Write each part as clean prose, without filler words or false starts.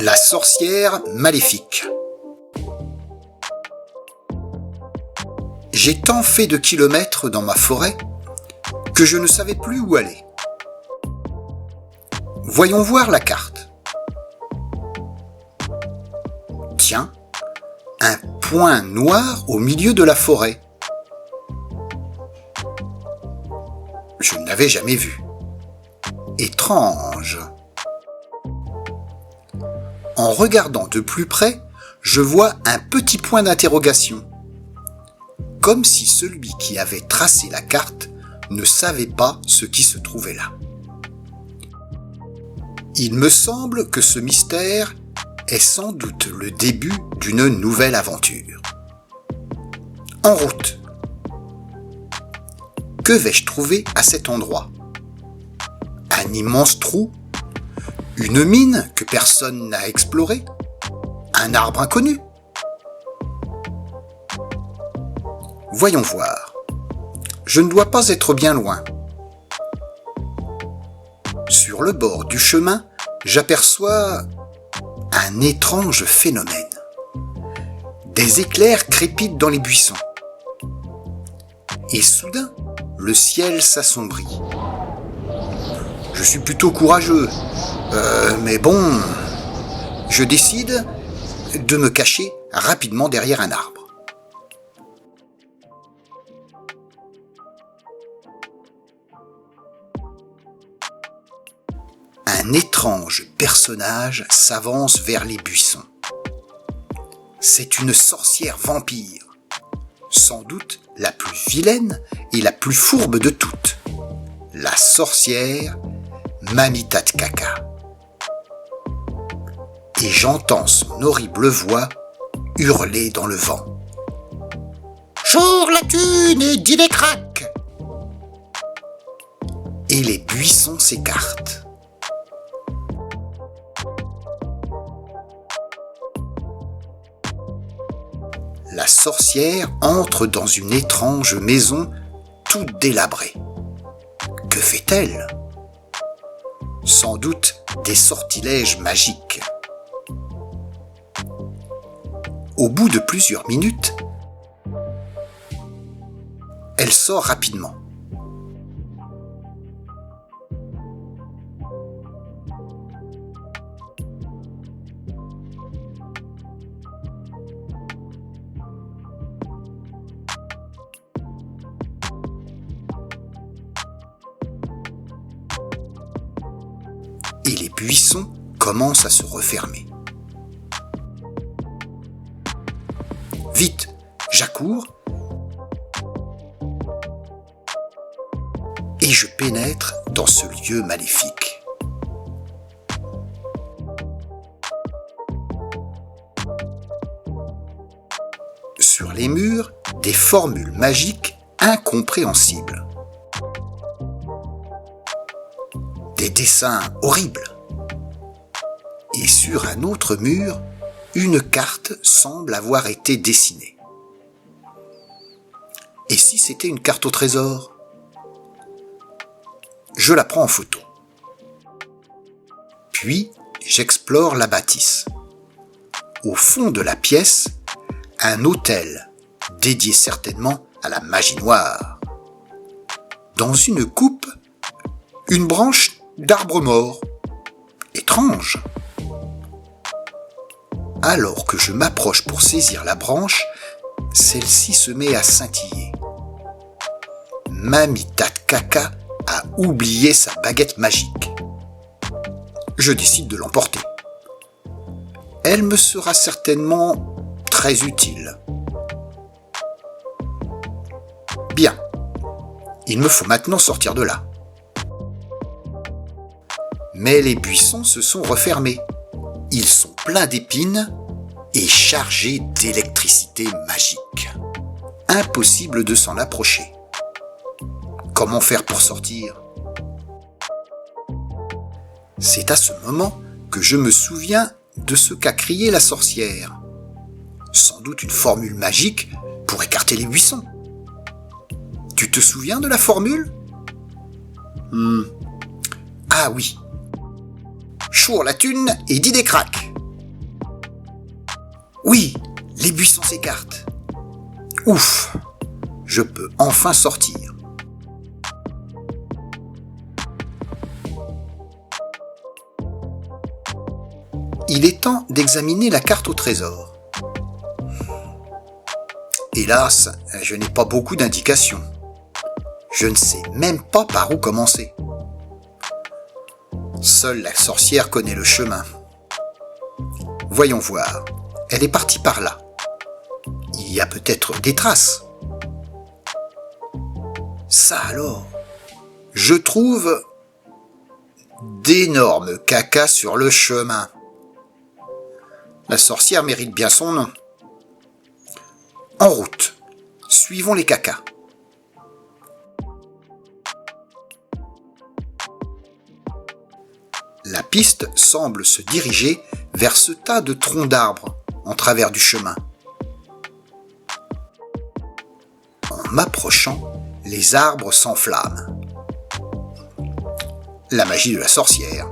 La sorcière maléfique. J'ai tant fait de kilomètres dans ma forêt que je ne savais plus où aller. Voyons voir la carte. Tiens, un point noir au milieu de la forêt. Je ne l'avais jamais vu. Étrange. En regardant de plus près, je vois un petit point d'interrogation. Comme si celui qui avait tracé la carte ne savait pas ce qui se trouvait là. Il me semble que ce mystère est sans doute le début d'une nouvelle aventure. En route. Que vais-je trouver à cet endroit ? Un immense trou ? Une mine que personne n'a explorée ? Un arbre inconnu ? Voyons voir. Je ne dois pas être bien loin. Sur le bord du chemin, j'aperçois un étrange phénomène. Des éclairs crépitent dans les buissons. Et soudain, le ciel s'assombrit. Je suis plutôt courageux, mais bon, je décide de me cacher rapidement derrière un arbre. Un étrange personnage s'avance vers les buissons. C'est une sorcière vampire, sans doute la plus vilaine et la plus fourbe de toutes, la sorcière Mamitatkaka. Et j'entends son horrible voix hurler dans le vent. « Chour la thune et dis des craques !» Et les buissons s'écartent. La sorcière entre dans une étrange maison toute délabrée. Que fait-elle ? Sans doute des sortilèges magiques. Au bout de plusieurs minutes, elle sort rapidement. Et les buissons commencent à se refermer. Vite, j'accours et je pénètre dans ce lieu maléfique. Sur les murs, des formules magiques incompréhensibles. Des dessins horribles. Et sur un autre mur, une carte semble avoir été dessinée. Et si c'était une carte au trésor ? Je la prends en photo. Puis, j'explore la bâtisse. Au fond de la pièce, un autel dédié certainement à la magie noire. Dans une coupe, une branche d'arbre mort. Étrange. Alors que je m'approche pour saisir la branche, celle-ci se met à scintiller. Mamitatkaka a oublié sa baguette magique. Je décide de l'emporter. Elle me sera certainement très utile. Bien. Il me faut maintenant sortir de là. Mais les buissons se sont refermés. Ils sont pleins d'épines et chargés d'électricité magique. Impossible de s'en approcher. Comment faire pour sortir ? C'est à ce moment que je me souviens de ce qu'a crié la sorcière. Sans doute une formule magique pour écarter les buissons. Tu te souviens de la formule ? Ah oui. Chour la thune et dis des craques. Oui, les buissons s'écartent. Ouf, je peux enfin sortir. Il est temps d'examiner la carte au trésor. Hélas, je n'ai pas beaucoup d'indications. Je ne sais même pas par où commencer. Seule la sorcière connaît le chemin. Voyons voir. Elle est partie par là. Il y a peut-être des traces. Ça alors, je trouve d'énormes cacas sur le chemin. La sorcière mérite bien son nom. En route, suivons les cacas. La piste semble se diriger vers ce tas de troncs d'arbres en travers du chemin. En m'approchant, les arbres s'enflamment. La magie de la sorcière.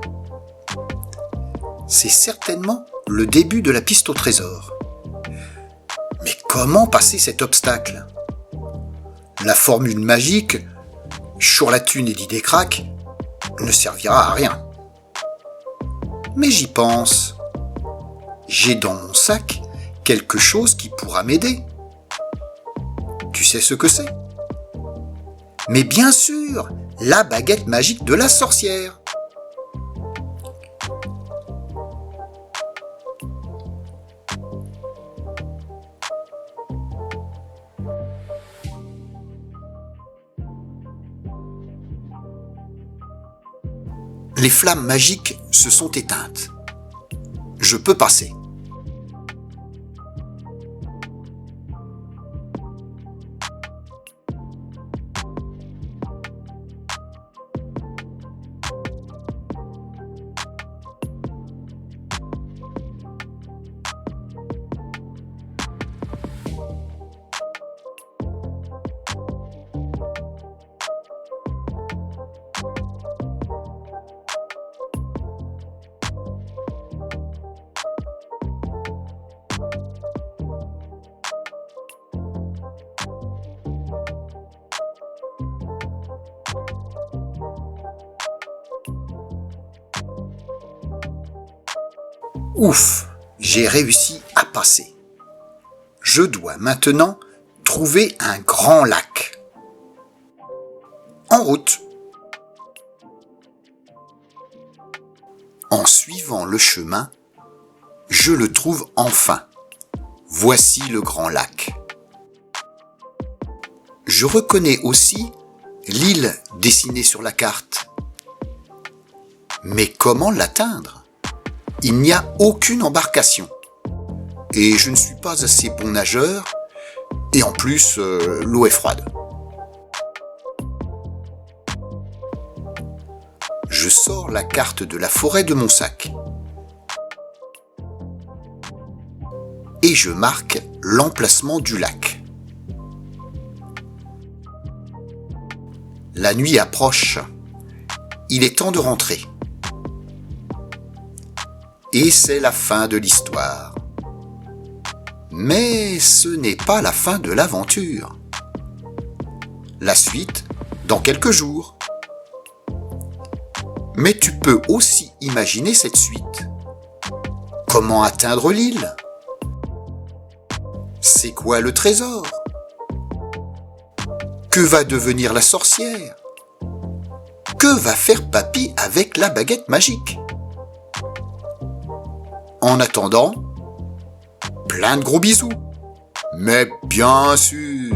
C'est certainement le début de la piste au trésor. Mais comment passer cet obstacle ? La formule magique « Chour la thune et l'idée craque » ne servira à rien. Mais j'y pense. J'ai dans mon sac quelque chose qui pourra m'aider. Tu sais ce que c'est ? Mais bien sûr, la baguette magique de la sorcière. Les flammes magiques se sont éteintes. Je peux passer. Ouf, j'ai réussi à passer. Je dois maintenant trouver un grand lac. En route. En suivant le chemin, je le trouve enfin. Voici le grand lac. Je reconnais aussi l'île dessinée sur la carte. Mais comment l'atteindre ? Il n'y a aucune embarcation. Et je ne suis pas assez bon nageur. Et en plus, l'eau est froide. Je sors la carte de la forêt de mon sac. Et je marque l'emplacement du lac. La nuit approche. Il est temps de rentrer. Et c'est la fin de l'histoire. Mais ce n'est pas la fin de l'aventure. La suite, dans quelques jours. Mais tu peux aussi imaginer cette suite. Comment atteindre l'île ? C'est quoi le trésor ? Que va devenir la sorcière ? Que va faire Papy avec la baguette magique ? En attendant, plein de gros bisous. Mais bien sûr,